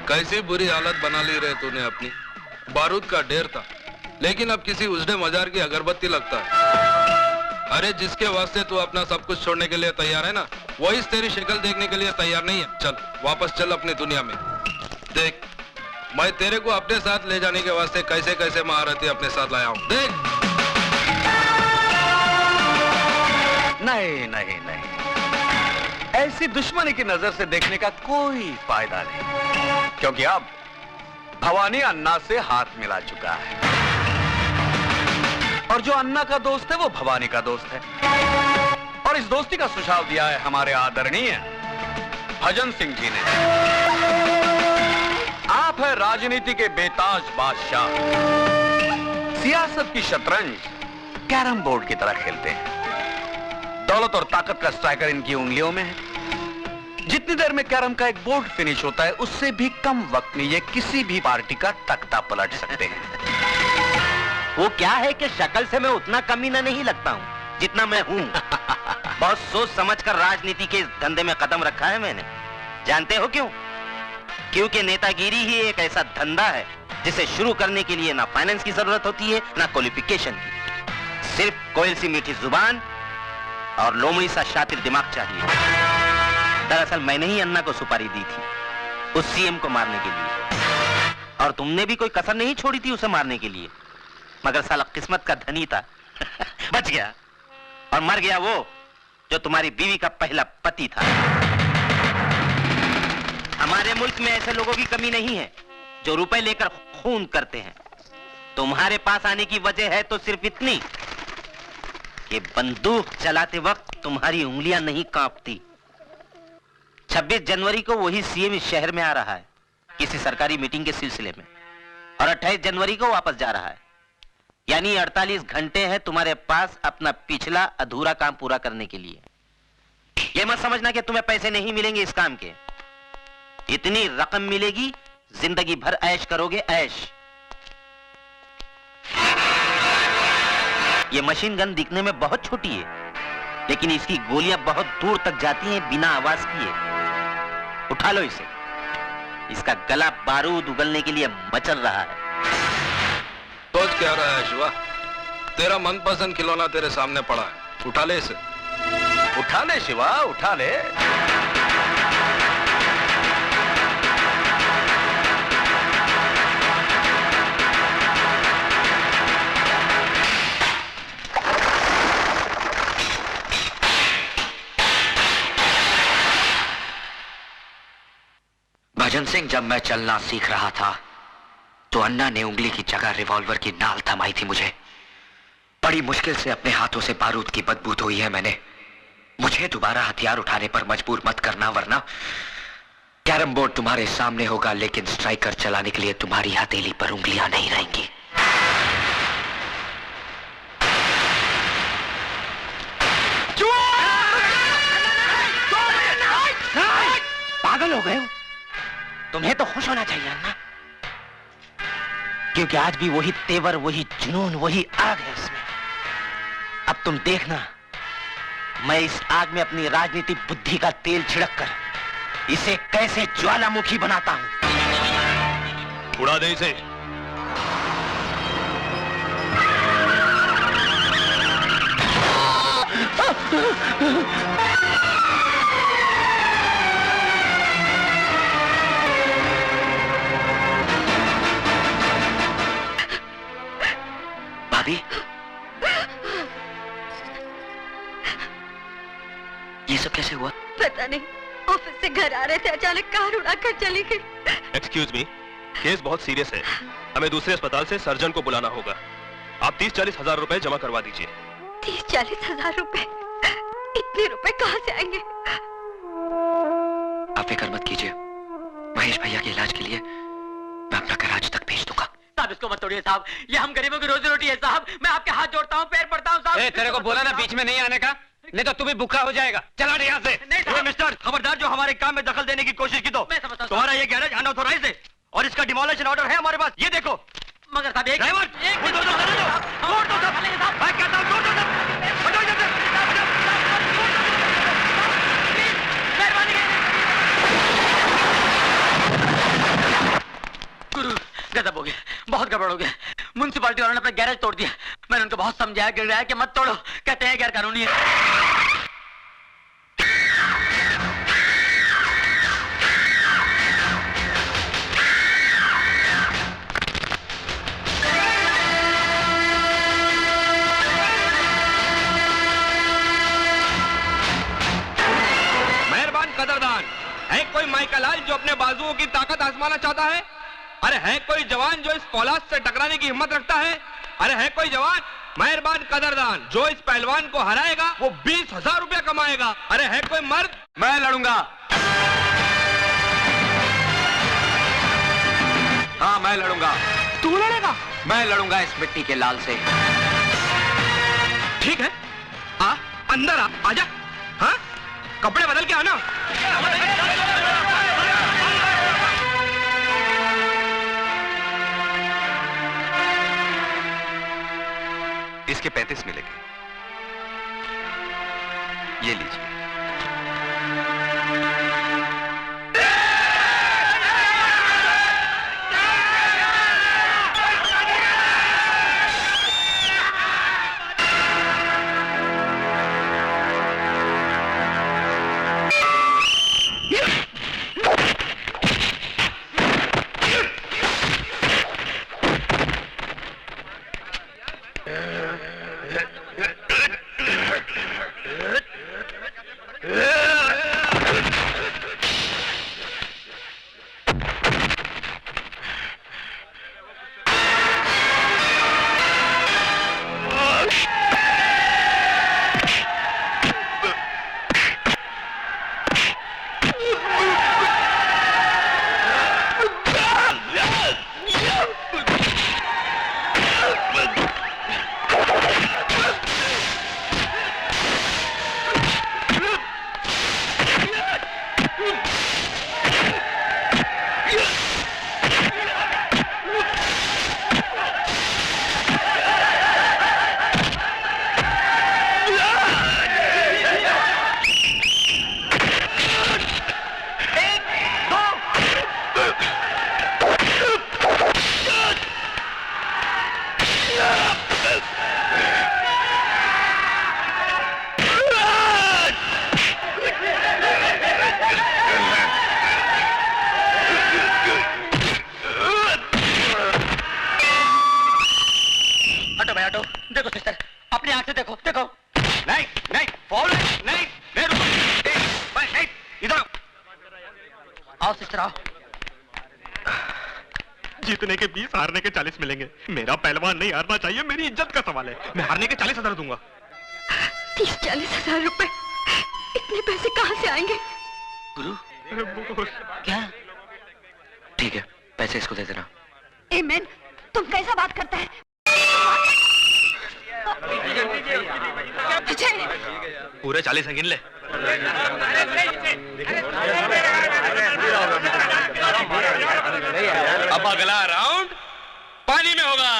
कैसी बुरी हालत बना ली रे तूने अपनी। बारूद का ढेर था, लेकिन अब किसी उजड़े मजार की अगरबत्ती लगता है। अरे जिसके वास्ते तू अपना सब कुछ छोड़ने के लिए तैयार है ना, वही तेरी शक्ल देखने के लिए तैयार नहीं है। चल वापस चल अपनी दुनिया में। देख, मैं तेरे को अपने साथ ले जाने के वास्ते कैसे कैसे महारथी अपने साथ लाया हूँ। देख। नहीं नहीं नहीं, ऐसी दुश्मनी की नजर से देखने का कोई फायदा नहीं, क्योंकि अब भवानी अन्ना से हाथ मिला चुका है, और जो अन्ना का दोस्त है वो भवानी का दोस्त है। और इस दोस्ती का सुझाव दिया है हमारे आदरणीय भजन सिंह जी ने। आप है राजनीति के बेताज बादशाह, सियासत की शतरंज कैरम बोर्ड की तरह खेलते हैं। दौलत और ताकत का स्ट्राइकर इनकी उंगलियों में है। जितनी देर में कैरम का एक बोर्ड फिनिश होता है, उससे भी कम वक्त में ये किसी भी पार्टी का तख्ता पलट सकते हैं। वो क्या है कि शक्ल से मैं उतना कमीना नहीं लगता हूँ जितना मैं हूँ। बहुत सोच समझकर राजनीति के इस धंधे में कदम रखा है मैंने। जानते हो क्यों? क्योंकि नेतागिरी ही एक ऐसा धंधा है जिसे शुरू करने के लिए ना फाइनेंस की जरूरत होती है ना क्वालिफिकेशन की। सिर्फ कोयल सी मीठी जुबान और लोमड़ी सा शातिर दिमाग चाहिए। दरअसल मैंने ही अन्ना को सुपारी दी थी उस सीएम को मारने के लिए, और तुमने भी कोई कसर नहीं छोड़ी थी उसे मारने के लिए। मगर साला किस्मत का धनी था बच गया, और मर गया वो जो तुम्हारी बीवी का पहला पति था। हमारे मुल्क में ऐसे लोगों की कमी नहीं है जो रुपए लेकर खून करते हैं। तुम्हारे पास आने की वजह है तो सिर्फ इतनी कि बंदूक चलाते वक्त तुम्हारी उंगलियां नहीं कांपती। 26 जनवरी को वही सीएम इस शहर में आ रहा है किसी सरकारी मीटिंग के सिलसिले में, और 28 जनवरी को वापस जा रहा है। यानी 48 घंटे हैं तुम्हारे पास अपना पिछला अधूरा काम पूरा करने के लिए। यह मत समझना कि तुम्हें पैसे नहीं मिलेंगे इस काम के। इतनी रकम मिलेगी, जिंदगी भर ऐश करोगे ऐश। ये मशीन गन दिखने में बहुत छोटी है, लेकिन इसकी गोलियां बहुत दूर तक जाती हैं बिना आवाज किए। उठा लो इसे, इसका गला बारूद उगलने के लिए मचल रहा है। सोच क्या रहा है शिवा? तेरा मनपसंद खिलौना तेरे सामने पड़ा है, उठा ले इसे। उठा ले शिवा, उठा ले। भजन सिंह, जब मैं चलना सीख रहा था तो अन्ना ने उंगली की जगह रिवॉल्वर की नाल थमाई थी मुझे। बड़ी मुश्किल से अपने हाथों से बारूद की बदबू धोई है मैंने। मुझे दोबारा हथियार उठाने पर मजबूर मत करना, वरना कैरम बोर्ड तुम्हारे सामने होगा, लेकिन स्ट्राइकर चलाने के लिए तुम्हारी हथेली पर उंगलियां नहीं रहेंगी। पागल हो गए हो? तुम्हें तो खुश होना चाहिए अन्ना, क्योंकि आज भी वही तेवर, वही जुनून, वही आग है उसमें। अब तुम देखना, मैं इस आग में अपनी राजनीतिक बुद्धि का तेल छिड़ककर इसे कैसे ज्वालामुखी बनाता हूं। उड़ा दे इसे। भाभी, ये सब कैसे हुआ? पता नहीं, ऑफिस से घर आ रहे थे, अचानक कार उड़ाकर चली गई। एक्सक्यूज मी, केस बहुत सीरियस है, हमें दूसरे अस्पताल से सर्जन को बुलाना होगा। आप 30-40 हजार रुपए जमा करवा दीजिए। 30-40 हजार रुपए? इतने रुपए कहाँ से आएंगे? आप फिक्र मत कीजिए, महेश भैया के इलाज के लिए मैं अपना कराच तक भेज दूंगा। साहब इसको मत तोड़िए साहब, ये हम गरीबों की रोजी रोटी है साहब। मैं आपके हाथ जोड़ता हूँ, पैर पड़ता हूँ साहब। तेरे को बोला ना बीच में नहीं आने का, नहीं तो तू भी भूखा हो जाएगा। चला यहाँ से। नहीं साहब। मिस्टर, खबरदार जो हमारे काम में दखल देने की कोशिश की तो मैं समझता हूँ। तुम्हारा ये गैरेज अनऑथोराइज्ड है और इसका डिमोलिशन ऑर्डर है हमारे पास, ये देखो। मगर साहब एक ड्राइवर, बुलडोजर चलाने दो, तोड़ दो सब। मैं कहता हूँ तोड़ दो सब, हटो इधर से। गुरु गजब हो गया, बहुत गड़बड़ हो गया। म्युनिसिपालिटी वालों ने अपना गैरेज तोड़ दिया। मैंने उनको बहुत समझाया गिराया कि मत तोड़ो, कहते हैं गैर कानूनी है। मेहरबान कदरदान, है कोई माइकल जो अपने बाजुओं की ताकत आजमाना चाहता है? अरे है कोई जवान जो इस फौलाद से टकराने की हिम्मत रखता है? अरे है कोई जवान? मेहरबान कदरदान, जो इस पहलवान को हराएगा वो 20,000 रुपया कमाएगा। अरे है कोई मर्द? मैं लड़ूंगा। हाँ, मैं लड़ूंगा। तू लड़ेगा? मैं लड़ूंगा इस मिट्टी के लाल से। ठीक है, आ अंदर आ, आजा। हाँ, कपड़े बदल के आना। इसके 35 मिलेंगे, ये लीजिए। देखो सिस्टर, अपनी आंख से देखो, देखो। नहीं नहीं, फॉल नहीं, नहीं रुको, नहीं, इधर आओ सिस्टर आओ। जीतने के 20, हारने के 40 मिलेंगे। मेरा पहलवान नहीं हारना चाहिए, मेरी इज्जत का सवाल है। मैं हारने के 40,000 दूंगा। 30-40 हजार रुपए, इतने पैसे कहाँ से आएंगे? गुरु क्या? ठीक है, पैसे इसको दे देना। ए मैन, तुम कैसा बात करता है? अजय, पूरे 40 गिन ले। अब अगला राउंड पानी में होगा।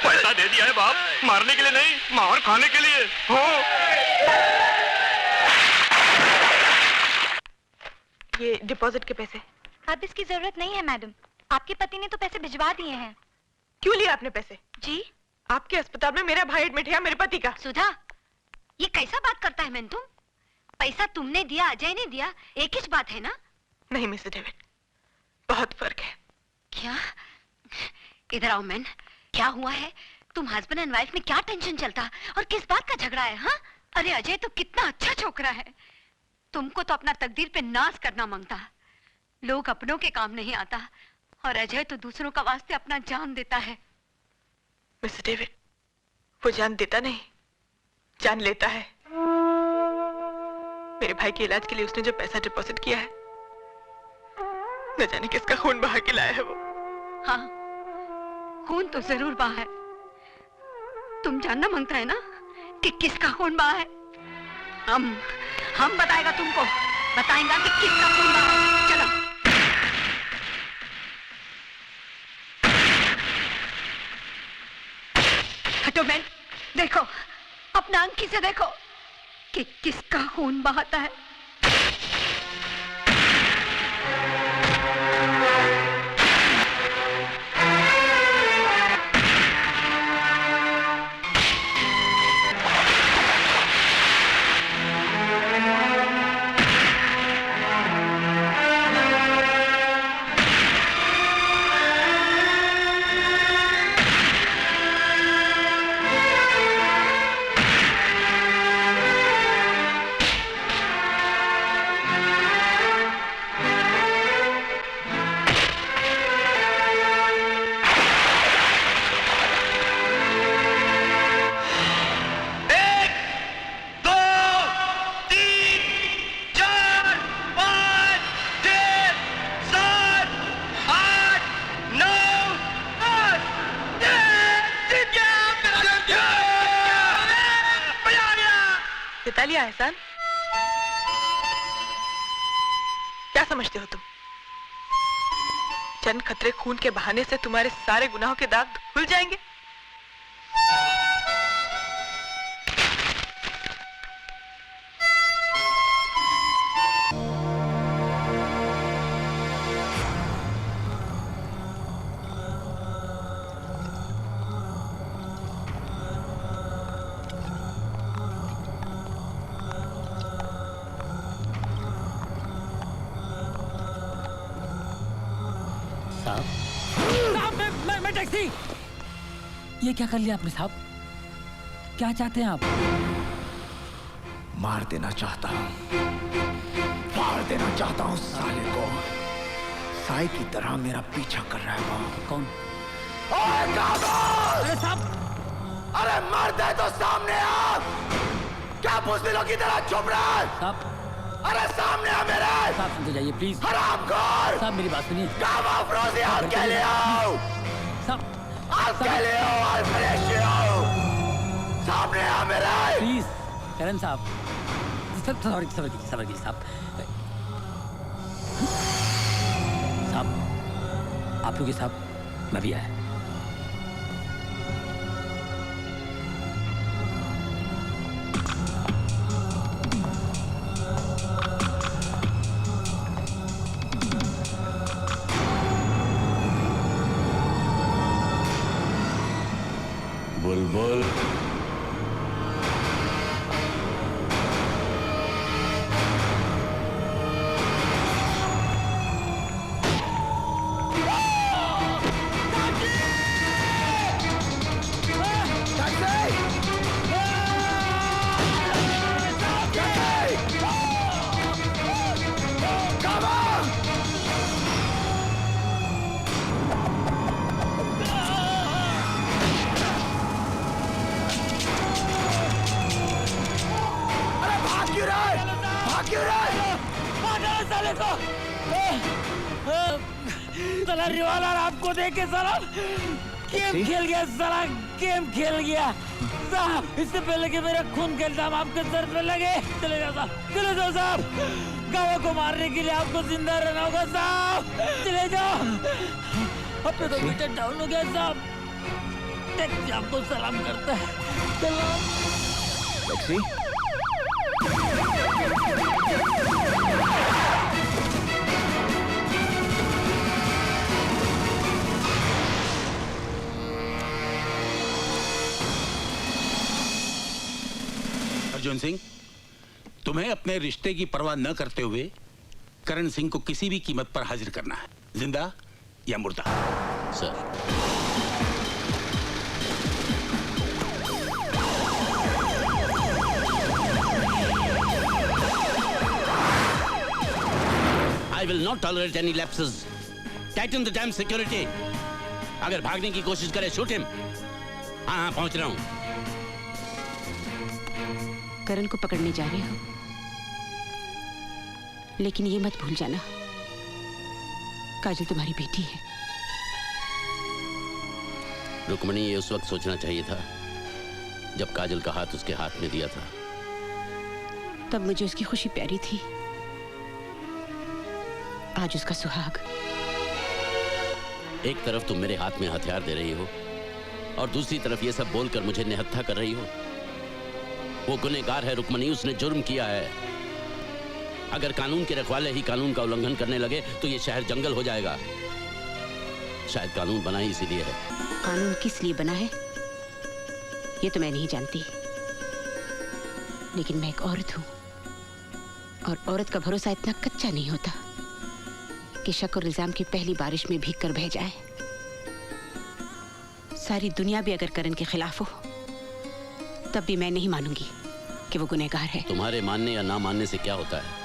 पैसा दे दिया है बाप, मारने के लिए नहीं, मार खाने के लिए। हो ये डिपॉजिट के पैसे। अब इसकी जरूरत नहीं है मैडम, आपके पति ने तो पैसे भिजवा दिए हैं। क्यों लिया आपने पैसे? जी, आपके अस्पताल में मेरा भाई एडमिट है, मेरे पति का। सुधा, ये कैसा बात करता है मैन तुम? पैसा तुमने दिया, अजय ने दिया, एक ही बात है ना? नहीं मिस्टर डेविड, बहुत फर्क है। क्या? इधर आओ मैन, क्या हुआ है? तुम हस्बैंड एंड वाइफ में क्या टेंशन चलता और किस बात का झगड़ा है? हाँ, अरे अजय तो कितना अच्छा छोकरा है, तुमको तो अपना तकदीर पे नाज करना मांगता। लोग अपनों के काम नहीं आता और अजय तो दूसरों का वास्ते अपना जान देता है। मिस्टर डेविड, वो जान देता नहीं, जान लेता है। मेरे भाई के इलाज के लिए उसने जो पैसा डिपॉजिट किया है, न जाने किसका खून बहा के लाया है वो। हाँ, खून तो जरूर बहा है। तुम जानना मांगता है ना कि किसका खून बहा है? हम बताएगा तुमको, बताएगा कि किसका खून बहा है। चलो। हटो मैन, देखो अपना आंखी से देखो कि किसका खून बहाता है। जिता लिया एहसान। क्या समझते हो तुम? चंद खतरे खून के बहाने से तुम्हारे सारे गुनाहों के दाग धुल जाएंगे? मैं टैक्सी। ये क्या कर लिया आपने साहब? क्या चाहते हैं आप? मार देना चाहता हूँ, फाड़ देना चाहता हूँ साले को। साई की तरह मेरा पीछा कर रहा है वो। कौन? अरे साहब! अरे मर दे तो सामने आ! क्या बुज़दिलों की तरह चुप रहा है? साहब! अरे सामने आ मेरे! साहब सुनते जाइए प्लीज। हरामखोर! साहब मेरी बात सुनिए। काम अफरोज़ी हाथ के लिए आओ! साहब! हाथ के लिए आओ, हाथ के लिए आओ! सामने आ मेरे! प्लीज करण साहब, सबर कीजिए साहब। साहब आप लोग साहब, मैं भी आया। बुलबुल साला रिवालर आपको देख के साला गेम खेल गया, साला गेम खेल गया साहब। इससे पहले कि मेरा खून का इल्जाम आपके सर पे लगे, चले जाओ साहब, चले जाओ साहब। गाँव को मारने के लिए आपको जिंदा रहना होगा साहब, चले जाओ। अब तो मीटर डाउन हो गया साहब। टैक्सी आपको सलाम करता है। टैक्सी अर्जुन सिंह, तुम्हें अपने रिश्ते की परवाह न करते हुए करण सिंह को किसी भी कीमत पर हाजिर करना है, जिंदा या मुर्दा। Sir I will not tolerate any lapses. Tighten the damn security. अगर भागने की कोशिश करे, shoot him. हाँ पहुंच रहा हूं। करण को पकड़ने जा रहे हो, लेकिन ये मत भूल जाना काजल तुम्हारी बेटी है। रुक्मणी, ये उस वक्त सोचना चाहिए था जब काजल का हाथ उसके हाथ में दिया था। तब मुझे उसकी खुशी प्यारी थी, आज उसका सुहाग। एक तरफ तुम मेरे हाथ में हथियार दे रही हो और दूसरी तरफ ये सब बोलकर मुझे निहत्था कर रही हो। वो गुनहगार है रुक्मणी, उसने जुर्म किया है। अगर कानून के रखवाले ही कानून का उल्लंघन करने लगे तो ये शहर जंगल हो जाएगा। शायद कानून बना ही इसीलिए है। कानून किस लिए बना है ये तो मैं नहीं जानती, लेकिन मैं एक औरत हूं और औरत का भरोसा इतना कच्चा नहीं होता कि शक और इल्जाम की पहली बारिश में भीग कर बह जाए। सारी दुनिया भी अगर करण के खिलाफ हो तब भी मैं नहीं मानूंगी कि वो गुनहगार है। तुम्हारे मानने या ना मानने से क्या होता है?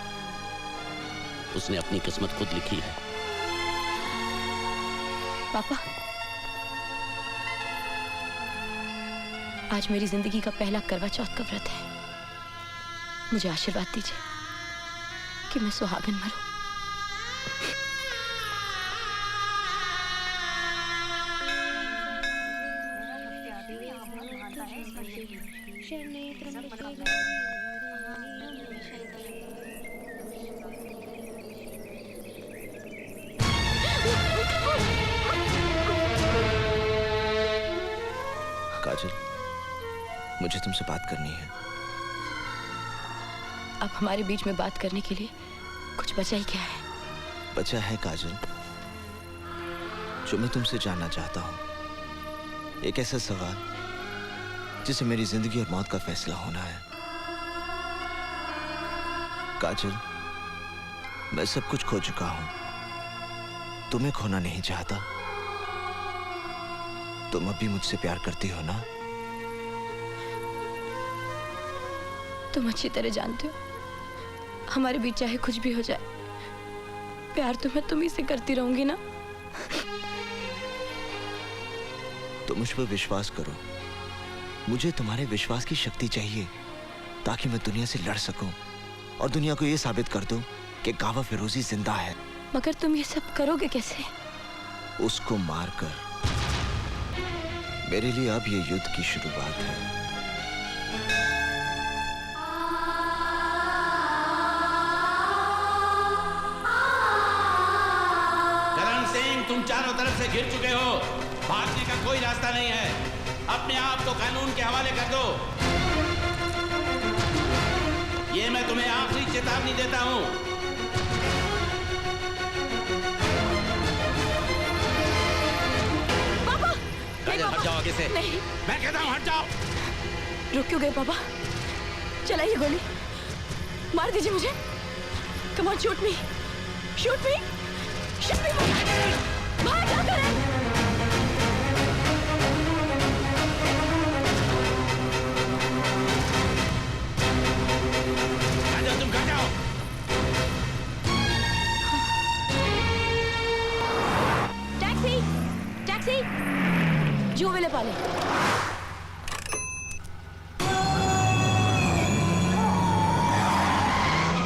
उसने अपनी किस्मत खुद लिखी है। पापा, आज मेरी जिंदगी का पहला करवा चौथ का व्रत है। मुझे आशीर्वाद दीजिए कि मैं सुहागन मरूं। काजल, मुझे तुमसे बात करनी है। अब हमारे बीच में बात करने के लिए कुछ बचा ही क्या है? बचा है काजल, जो मैं तुमसे जानना चाहता हूं। एक ऐसा सवाल जिसे मेरी जिंदगी और मौत का फैसला होना है। काजल, मैं सब कुछ खो चुका हूं, तुम्हें खोना नहीं चाहता। तुम अब भी मुझसे प्यार करती हो ना? तुम अच्छी तरह जानते हो हमारे बीच चाहे कुछ भी हो जाए, प्यार तो मैं तुम्ही से करती रहूंगी ना। तो मुझ पर विश्वास करो। मुझे तुम्हारे विश्वास की शक्ति चाहिए ताकि मैं दुनिया से लड़ सकूं और दुनिया को यह साबित कर दूं कि गावा फिरोजी जिंदा है। मगर तुम ये सब करोगे कैसे? उसको मारकर। मेरे लिए अब ये युद्ध की शुरुआत है। करण सिंह, तुम चारों तरफ से घिर चुके हो। भागने का कोई रास्ता नहीं है। अपने आप को कानून के हवाले कर दो। ये मैं तुम्हें आखिरी चेतावनी देता हूं। हट जाओ आगे से। नहीं, मैं कहता हूं हट जाओ। रुक क्यों गए पापा? चलाइए गोली, मार दीजिए मुझे। Come on, shoot me, shoot me, shoot मी। भाग जा करण। तुम कहाँ जाओ? टैक्सी, टैक्सी, जो वेले पाले।